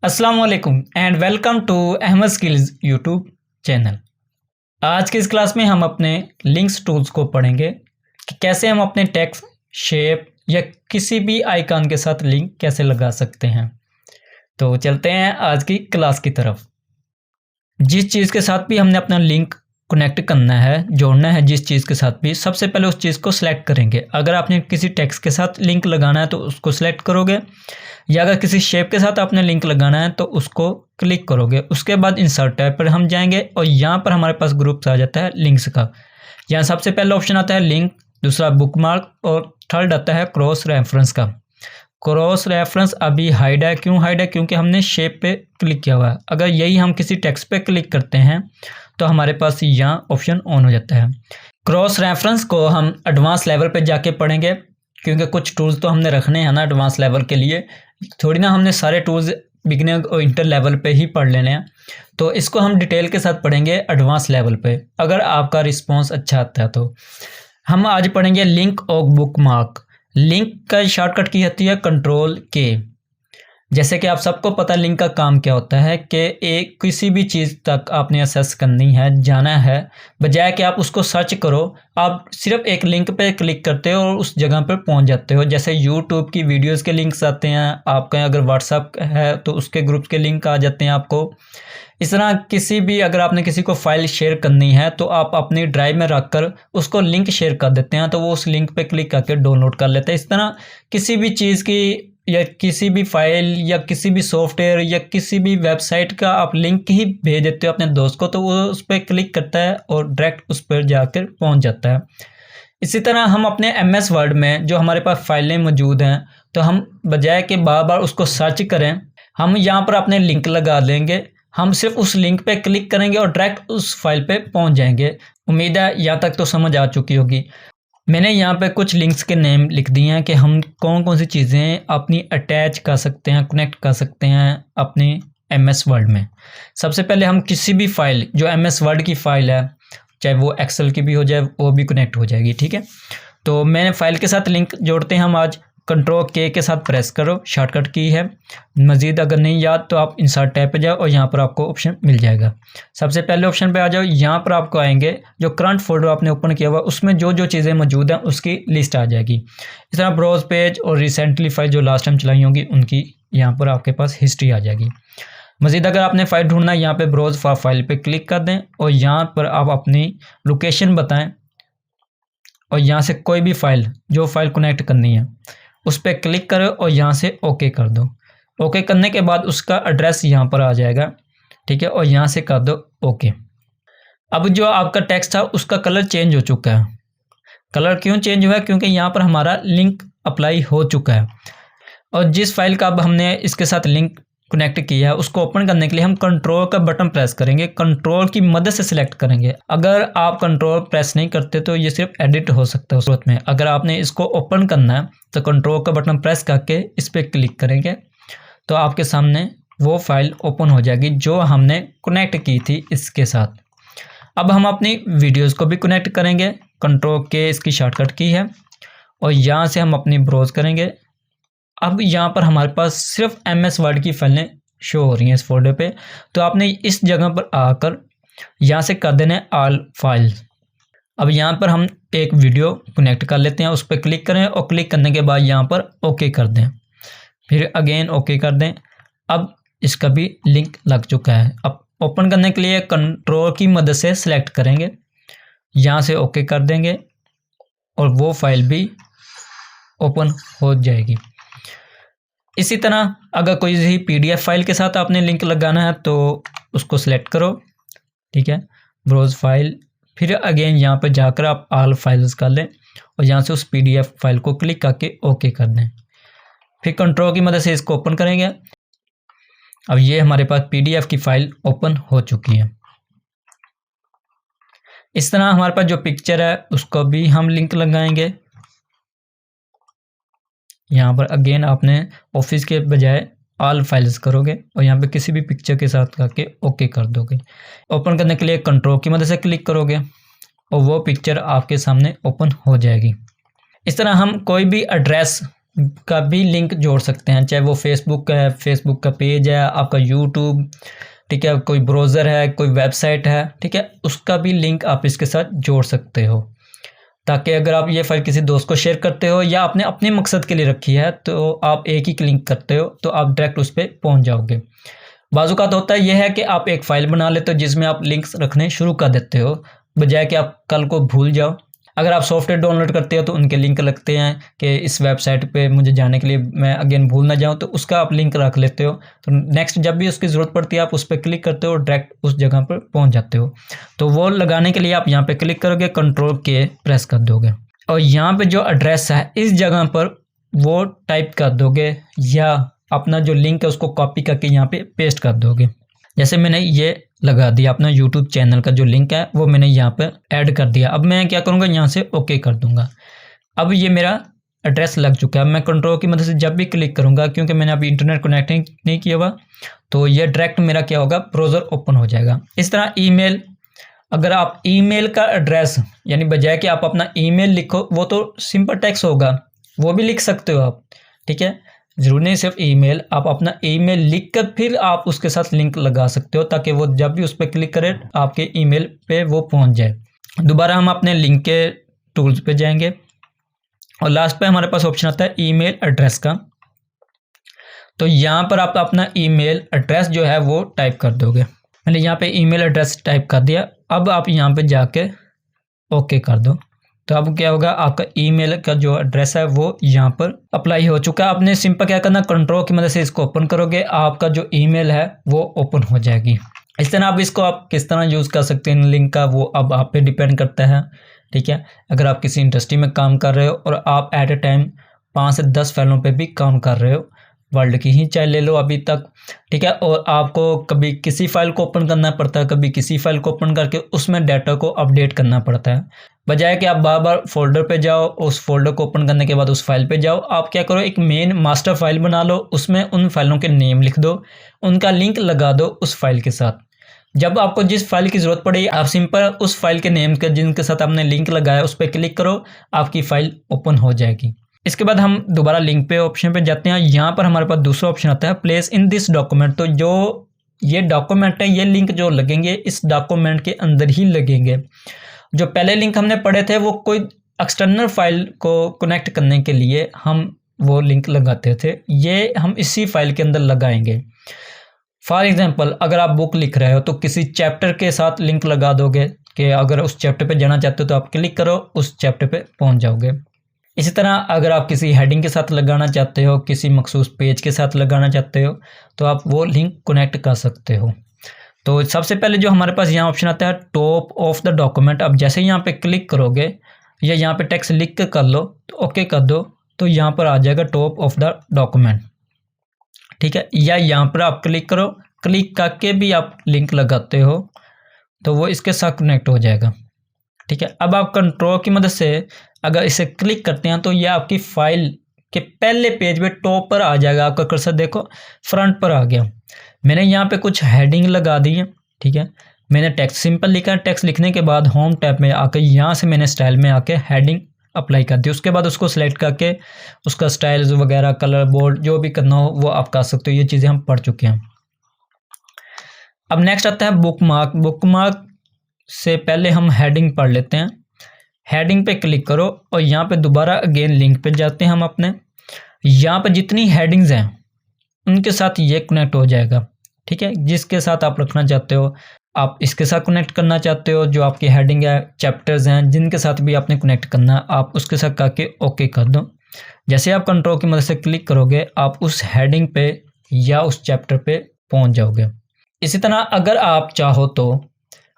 अस्सलाम वालेकुम and welcome to Ahmed skills YouTube channel. आज की इस क्लास में हम अपने लिंक्स टूल्स को पढ़ेंगे कि कैसे हम अपने टेक्स्ट, शेप या किसी भी आइकन के साथ लिंक कैसे लगा सकते हैं। तो चलते हैं आज की क्लास की तरफ। जिस चीज़ के साथ भी हमने अपना लिंक कनेक्ट करना है, जोड़ना है जिस चीज़ के साथ भी, सबसे पहले उस चीज़ को सिलेक्ट करेंगे। अगर आपने किसी टेक्स्ट के साथ लिंक लगाना है तो उसको सिलेक्ट करोगे, या अगर किसी शेप के साथ आपने लिंक लगाना है तो उसको क्लिक करोगे। उसके बाद इंसर्ट टैब पर हम जाएंगे और यहाँ पर हमारे पास ग्रुप्स आ जाता है लिंक्स का। यहाँ सबसे पहला ऑप्शन आता है लिंक, दूसरा बुकमार्क और थर्ड आता है क्रॉस रेफरेंस का। क्रॉस रेफरेंस अभी हाइड है। क्यों हाइड है? क्योंकि हमने शेप पे क्लिक किया हुआ है। अगर यही हम किसी टेक्स्ट पे क्लिक करते हैं तो हमारे पास यहाँ ऑप्शन ऑन हो जाता है। क्रॉस रेफरेंस को हम एडवांस लेवल पे जाके पढ़ेंगे, क्योंकि कुछ टूल्स तो हमने रखने हैं ना एडवांस लेवल के लिए। थोड़ी ना हमने सारे टूल्स बिगिनर और इंटर लेवल पे ही पढ़ लेने हैं। तो इसको हम डिटेल के साथ पढ़ेंगे एडवांस लेवल पे, अगर आपका रिस्पॉन्स अच्छा आता है तो। हम आज पढ़ेंगे लिंक और बुकमार्क। लिंक का शॉर्टकट की होती है Ctrl+K। जैसे कि आप सबको पता लिंक का काम क्या होता है कि एक किसी भी चीज़ तक आपने एक्सेस करनी है, जाना है, बजाय कि आप उसको सर्च करो, आप सिर्फ एक लिंक पे क्लिक करते हो और उस जगह पर पहुंच जाते हो। जैसे यूट्यूब की वीडियोस के लिंक्स आते हैं आपका, अगर व्हाट्सएप है तो उसके ग्रुप के लिंक आ जाते हैं आपको। इस तरह किसी भी, अगर आपने किसी को फाइल शेयर करनी है तो आप अपनी ड्राइव में रखकर उसको लिंक शेयर कर देते हैं, तो वो उस लिंक पे क्लिक करके डाउनलोड कर लेते हैं। इस तरह किसी भी चीज़ की या किसी भी फाइल या किसी भी सॉफ्टवेयर या किसी भी वेबसाइट का आप लिंक ही भेज देते हो अपने दोस्त को, तो वो उस पर क्लिक करता है और डायरेक्ट उस पर जाकर पहुंच जाता है। इसी तरह हम अपने MS वर्ड में जो हमारे पास फाइलें मौजूद हैं, तो हम बजाय कि बार बार उसको सर्च करें, हम यहाँ पर अपने लिंक लगा लेंगे। हम सिर्फ उस लिंक पे क्लिक करेंगे और डायरेक्ट उस फाइल पे पहुंच जाएंगे। उम्मीद है यहाँ तक तो समझ आ चुकी होगी। मैंने यहाँ पे कुछ लिंक्स के नेम लिख दिए हैं कि हम कौन कौन सी चीज़ें अपनी अटैच कर सकते हैं, कनेक्ट कर सकते हैं अपने MS वर्ड में। सबसे पहले हम किसी भी फाइल, जो MS वर्ड की फ़ाइल है, चाहे वो एक्सेल की भी हो जाए, वो भी कनेक्ट हो जाएगी। ठीक है, तो मैंने फाइल के साथ लिंक जोड़ते हैं हम आज। Ctrl+K के साथ प्रेस करो, शॉर्टकट की है। मज़ीद अगर नहीं याद तो आप इंसर्ट टैब पे जाओ और यहाँ पर आपको ऑप्शन मिल जाएगा। सबसे पहले ऑप्शन पे आ जाओ। यहाँ पर आपको आएंगे जो करंट फोल्डर आपने ओपन किया हुआ, उसमें जो जो चीज़ें मौजूद हैं उसकी लिस्ट आ जाएगी। इस तरह ब्राउज पेज और रिसेंटली फाइल जो लास्ट टाइम चलाई होंगी उनकी यहाँ पर आपके पास हिस्ट्री आ जाएगी। मज़ीद अगर आपने फ़ाइल ढूंढना है, यहाँ पर ब्राउज फॉर फाइल पर क्लिक कर दें और यहाँ पर आप अपनी लोकेशन बताएँ और यहाँ से कोई भी फाइल, जो फाइल कनेक्ट करनी है उस पर क्लिक करो और यहाँ से ओके कर दो। ओके करने के बाद उसका एड्रेस यहाँ पर आ जाएगा। ठीक है, और यहाँ से कर दो ओके। अब जो आपका टेक्स्ट था उसका कलर चेंज हो चुका है। कलर क्यों चेंज हुआ है? क्योंकि यहाँ पर हमारा लिंक अप्लाई हो चुका है। और जिस फाइल का अब हमने इसके साथ लिंक कनेक्ट किया है उसको ओपन करने के लिए हम कंट्रोल का बटन प्रेस करेंगे, कंट्रोल की मदद से सिलेक्ट करेंगे। अगर आप कंट्रोल प्रेस नहीं करते तो ये सिर्फ एडिट हो सकता है उस वक्त में। अगर आपने इसको ओपन करना है तो कंट्रोल का बटन प्रेस करके इस पर क्लिक करेंगे तो आपके सामने वो फाइल ओपन हो जाएगी जो हमने कनेक्ट की थी इसके साथ। अब हम अपनी वीडियोस को भी कनेक्ट करेंगे। Ctrl+K इसकी शॉर्टकट की है और यहाँ से हम अपनी ब्राउज करेंगे। अब यहाँ पर हमारे पास सिर्फ MS वर्ड की फाइलें शो हो रही हैं इस फोल्डर पे, तो आपने इस जगह पर आकर यहाँ से कर देना है ऑल फाइल्स। अब यहाँ पर हम एक वीडियो कनेक्ट कर लेते हैं, उस पर क्लिक करें और क्लिक करने के बाद यहाँ पर ओके कर दें, फिर अगेन ओके कर दें। अब इसका भी लिंक लग चुका है। अब ओपन करने के लिए कंट्रोल की मदद से सिलेक्ट करेंगे, यहाँ से ओके कर देंगे और वो फाइल भी ओपन हो जाएगी। इसी तरह अगर कोई सी PDF फाइल के साथ आपने लिंक लगाना है तो उसको सिलेक्ट करो। ठीक है, ब्राउज फाइल, फिर अगेन यहाँ पर जाकर आप ऑल फाइल्स कर लें और यहाँ से उस PDF फाइल को क्लिक करके ओके कर दें। फिर कंट्रोल की मदद से इसको ओपन करेंगे। अब ये हमारे पास PDF की फाइल ओपन हो चुकी है। इस तरह हमारे पास जो पिक्चर है उसको भी हम लिंक लगाएंगे। यहाँ पर अगेन आपने ऑफिस के बजाय ऑल फाइल्स करोगे और यहाँ पे किसी भी पिक्चर के साथ करके ओके कर दोगे। ओपन करने के लिए कंट्रोल की मदद से क्लिक करोगे और वो पिक्चर आपके सामने ओपन हो जाएगी। इस तरह हम कोई भी एड्रेस का भी लिंक जोड़ सकते हैं, चाहे वो फेसबुक का है, फेसबुक का पेज है, आपका यूट्यूब, ठीक है, कोई ब्राउज़र है, कोई वेबसाइट है, ठीक है, उसका भी लिंक आप इसके साथ जोड़ सकते हो, ताकि अगर आप ये फाइल किसी दोस्त को शेयर करते हो या आपने अपने मकसद के लिए रखी है तो आप एक ही क्लिक करते हो तो आप डायरेक्ट उस पर पहुँच जाओगे। बाज़-औक़ात होता है यह है कि आप एक फ़ाइल बना लेते हो जिसमें आप लिंक्स रखने शुरू कर देते हो, बजाय कि आप कल को भूल जाओ। अगर आप सॉफ्टवेयर डाउनलोड करते हो तो उनके लिंक लगते हैं कि इस वेबसाइट पे मुझे जाने के लिए मैं अगेन भूल ना जाऊँ, तो उसका आप लिंक रख लेते हो। तो नेक्स्ट जब भी उसकी ज़रूरत पड़ती है आप उस पे क्लिक करते हो, डायरेक्ट उस जगह पर पहुँच जाते हो। तो वो लगाने के लिए आप यहाँ पे क्लिक करोगे, कंट्रोल के प्रेस कर दोगे और यहाँ पे जो एड्रेस है इस जगह पर वो टाइप कर दोगे या अपना जो लिंक है उसको कॉपी करके यहाँ पे पेस्ट कर दोगे। जैसे मैंने ये लगा दिया, अपना यूट्यूब चैनल का जो लिंक है वो मैंने यहाँ पे ऐड कर दिया। अब मैं क्या करूँगा, यहाँ से ओके कर दूँगा। अब ये मेरा एड्रेस लग चुका है। मैं कंट्रोल की मदद से जब भी क्लिक करूँगा, क्योंकि मैंने अभी इंटरनेट कनेक्ट नहीं किया हुआ, तो ये डायरेक्ट मेरा क्या होगा, ब्राउज़र ओपन हो जाएगा। इस तरह ईमेल, अगर आप ईमेल का एड्रेस यानी बजाय कि आप अपना ईमेल लिखो, वो तो सिंपल टेक्स्ट होगा, वो भी लिख सकते हो आप, ठीक है। ज़रूरी नहीं सिर्फ ईमेल, आप अपना ईमेल लिख कर फिर आप उसके साथ लिंक लगा सकते हो, ताकि वो जब भी उस पर क्लिक करे आपके ईमेल पे वो पहुंच जाए। दोबारा हम अपने लिंक के टूल्स पे जाएंगे और लास्ट पे हमारे पास ऑप्शन आता है ईमेल एड्रेस का। तो यहाँ पर आप अपना ईमेल एड्रेस जो है वो टाइप कर दोगे। मैंने यहाँ पे ईमेल एड्रेस टाइप कर दिया। अब आप यहाँ पे जाके ओके कर दो, तो अब क्या होगा, आपका ईमेल का जो एड्रेस है वो यहाँ पर अप्लाई हो चुका है। आपने सिंपल क्या करना, कंट्रोल की मदद से इसको ओपन करोगे, आपका जो ईमेल है वो ओपन हो जाएगी। इस तरह आप इसको आप किस तरह यूज़ कर सकते हैं लिंक का, वो अब आप पे डिपेंड करता है, ठीक है। अगर आप किसी इंडस्ट्री में काम कर रहे हो और आप एट ए टाइम 5 से 10 फाइलों पे भी काम कर रहे हो, वर्ल्ड की ही चाहे ले लो अभी तक, ठीक है, और आपको कभी किसी फाइल को ओपन करना पड़ता है, कभी किसी फाइल को ओपन करके उसमें डाटा को अपडेट करना पड़ता है, बजाय कि आप बार बार फोल्डर पे जाओ, उस फोल्डर को ओपन करने के बाद उस फाइल पे जाओ, आप क्या करो, एक मेन मास्टर फाइल बना लो, उसमें उन फाइलों के नेम लिख दो, उनका लिंक लगा दो उस फाइल के साथ। जब आपको जिस फाइल की ज़रूरत पड़े आप सिंपल उस फाइल के नेम के जिनके साथ आपने लिंक लगाया उस पर क्लिक करो, आपकी फ़ाइल ओपन हो जाएगी। इसके बाद हम दोबारा लिंक पे ऑप्शन पे जाते हैं। यहाँ पर हमारे पास दूसरा ऑप्शन आता है प्लेस इन दिस डॉक्यूमेंट। तो जो ये डॉक्यूमेंट है, ये लिंक जो लगेंगे इस डॉक्यूमेंट के अंदर ही लगेंगे। जो पहले लिंक हमने पढ़े थे वो कोई एक्सटर्नल फाइल को कनेक्ट करने के लिए हम वो लिंक लगाते थे, ये हम इसी फाइल के अंदर लगाएंगे। फॉर एग्जांपल अगर आप बुक लिख रहे हो तो किसी चैप्टर के साथ लिंक लगा दोगे कि अगर उस चैप्टर पे जाना चाहते हो तो आप क्लिक करो, उस चैप्टर पे पहुंच जाओगे। इसी तरह अगर आप किसी हेडिंग के साथ लगाना चाहते हो, किसी मखसूस पेज के साथ लगाना चाहते हो, तो आप वो लिंक कनेक्ट कर सकते हो। तो सबसे पहले जो हमारे पास यहाँ ऑप्शन आता है टॉप ऑफ द डॉक्यूमेंट। अब जैसे यहाँ पे क्लिक करोगे या यहाँ पे टेक्स्ट लिख कर लो तो ओके कर दो, तो यहाँ पर आ जाएगा टॉप ऑफ द डॉक्यूमेंट, ठीक है। या यहाँ पर आप क्लिक करो, क्लिक करके भी आप लिंक लगाते हो तो वो इसके साथ कनेक्ट हो जाएगा, ठीक है। अब आप कंट्रोल की मदद से अगर इसे क्लिक करते हैं तो ये आपकी फाइल के पहले पेज पे टॉप पर आ जाएगा। आपका कर्सर देखो फ्रंट पर आ गया। मैंने यहाँ पे कुछ हेडिंग लगा दी है, ठीक है। मैंने टेक्स्ट सिंपल लिखा है, टेक्स्ट लिखने के बाद होम टैब में आकर यहाँ से मैंने स्टाइल में आके हेडिंग अप्लाई कर दी। उसके बाद उसको सिलेक्ट करके उसका स्टाइल्स वगैरह कलर बोल्ड जो भी करना हो वो आप कर सकते हो। ये चीज़ें हम पढ़ चुके हैं। अब नेक्स्ट आता है बुकमार्क। बुकमार्क से पहले हम हेडिंग पढ़ लेते हैं। हेडिंग पे क्लिक करो और यहाँ पे दोबारा अगेन लिंक पे जाते हैं हम अपने। यहाँ पे जितनी हेडिंग्स हैं उनके साथ ये कनेक्ट हो जाएगा, ठीक है। जिसके साथ आप रखना चाहते हो आप इसके साथ कनेक्ट करना चाहते हो, जो आपकी हेडिंग है, चैप्टर्स हैं, जिनके साथ भी आपने कनेक्ट करना आप उसके साथ करके ओके कर दो। जैसे आप कंट्रोल की मदद से क्लिक करोगे आप उस हेडिंग पे या उस चैप्टर पे पहुँच जाओगे। इसी तरह अगर आप चाहो तो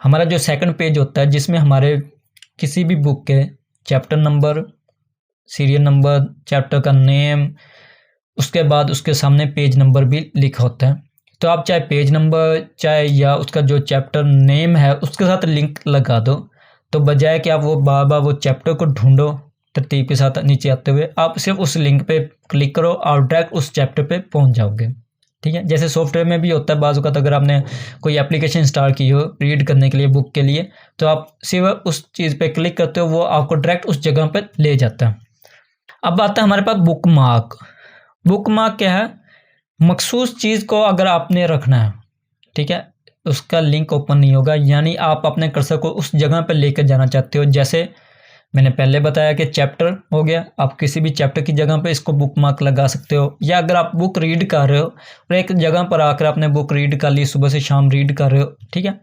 हमारा जो सेकंड पेज होता है जिसमें हमारे किसी भी बुक के chapter number, serial number, chapter का नेम, उसके बाद उसके सामने पेज नंबर भी लिखा होता है, तो आप चाहे पेज नंबर चाहे या उसका जो चैप्टर नेम है उसके साथ लिंक लगा दो। तो बजाय कि आप वो बार बार वो चैप्टर को ढूंढो तरतीब के साथ नीचे आते हुए, आप सिर्फ उस लिंक पे क्लिक करो और डायरेक्ट उस चैप्टर पे पहुंच जाओगे, ठीक है। जैसे सॉफ्टवेयर में भी होता है बाज़ वक़्त अगर आपने कोई एप्लीकेशन इंस्टॉल की हो रीड करने के लिए बुक के लिए, तो आप सिर्फ उस चीज़ पे क्लिक करते हो वो आपको डायरेक्ट उस जगह पर ले जाता है। अब आता है हमारे पास बुक मार्क। बुक मार्क क्या है? मखसूस चीज़ को अगर आपने रखना है, ठीक है, उसका लिंक ओपन नहीं होगा, यानी आप अपने कर्सर को उस जगह पर लेकर जाना चाहते हो। जैसे मैंने पहले बताया कि चैप्टर हो गया, आप किसी भी चैप्टर की जगह पे इसको बुक मार्क लगा सकते हो। या अगर आप बुक रीड कर रहे हो और एक जगह पर आकर आपने बुक रीड कर ली, सुबह से शाम रीड कर रहे हो, ठीक है,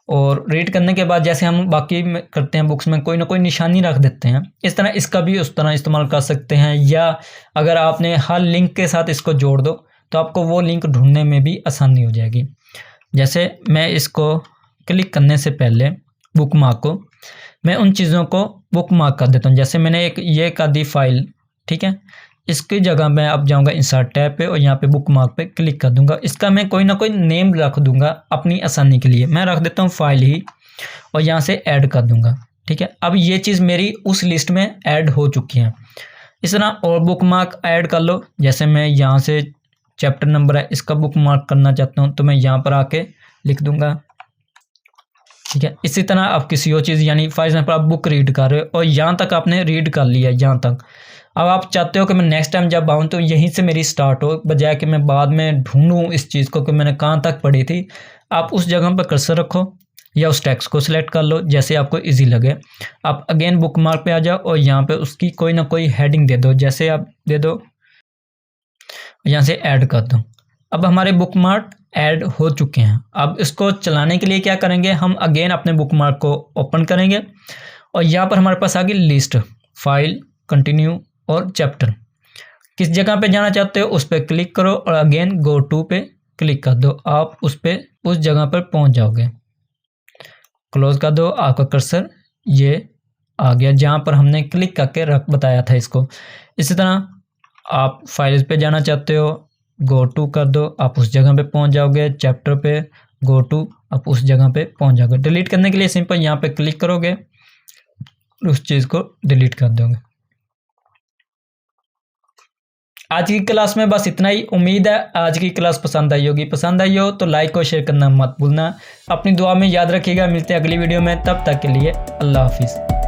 और रीड करने के बाद जैसे हम बाकी में करते हैं बुक्स में कोई ना कोई निशानी रख देते हैं, इस तरह इसका भी उस तरह इस्तेमाल कर सकते हैं। या अगर आपने हर लिंक के साथ इसको जोड़ दो तो आपको वो लिंक ढूंढने में भी आसानी हो जाएगी। जैसे मैं इसको क्लिक करने से पहले बुक मार्क को मैं उन चीज़ों को बुक मार्क कर देता हूँ। जैसे मैंने एक ये कर दी फाइल, ठीक है, इसकी जगह मैं अब जाऊँगा इंसर्ट टैब पे और यहाँ पे बुक मार्क पे क्लिक कर दूंगा। इसका मैं कोई ना कोई नेम रख दूंगा अपनी आसानी के लिए। मैं रख देता हूँ फाइल ही और यहाँ से ऐड कर दूंगा, ठीक है। अब ये चीज़ मेरी उस लिस्ट में ऐड हो चुकी है। इस तरह और बुक मार्क ऐड कर लो। जैसे मैं यहाँ से चैप्टर नंबर है इसका बुक मार्क करना चाहता हूँ तो मैं यहाँ पर आके लिख दूंगा, ठीक है। इसी तरह आप किसी और चीज़, यानी फॉर एग्जाम्पल आप बुक रीड कर रहे हो और यहाँ तक आपने रीड कर लिया है, यहाँ तक। अब आप चाहते हो कि मैं नेक्स्ट टाइम जब आऊँ तो यहीं से मेरी स्टार्ट हो, बजाय कि मैं बाद में ढूंढूँ इस चीज़ को कि मैंने कहाँ तक पढ़ी थी। आप उस जगह पर कर्सर रखो या उस टेक्स्ट को सिलेक्ट कर लो जैसे आपको इजी लगे। आप अगेन बुक मार्क पे आ जाओ और यहाँ पे उसकी कोई ना कोई हेडिंग दे दो। जैसे आप दे दो, यहाँ से ऐड कर दो। अब हमारे बुक मार्क ऐड हो चुके हैं। अब इसको चलाने के लिए क्या करेंगे, हम अगेन अपने बुक मार्क को ओपन करेंगे और यहाँ पर हमारे पास आ गई लिस्ट, फाइल, कंटिन्यू और चैप्टर। किस जगह पे जाना चाहते हो उस पर क्लिक करो और अगेन गो टू पे क्लिक कर दो। आप उस जगह पर पहुंच जाओगे। क्लोज कर दो, आपका कर्सर ये आ गया जहाँ पर हमने क्लिक करके बताया था इसको। इसी तरह आप फाइल्स पे जाना चाहते हो, गो टू कर दो, आप उस जगह पे पहुंच जाओगे। चैप्टर पे गो टू, आप उस जगह पे पहुंच जाओगे। डिलीट करने के लिए सिंपल यहाँ पे क्लिक करोगे, उस चीज़ को डिलीट कर दोगे। आज की क्लास में बस इतना ही। उम्मीद है आज की क्लास पसंद आई होगी। पसंद आई हो तो लाइक और शेयर करना मत भूलना। अपनी दुआ में याद रखिएगा। मिलते हैं अगली वीडियो में, तब तक के लिए अल्लाह हाफिज़।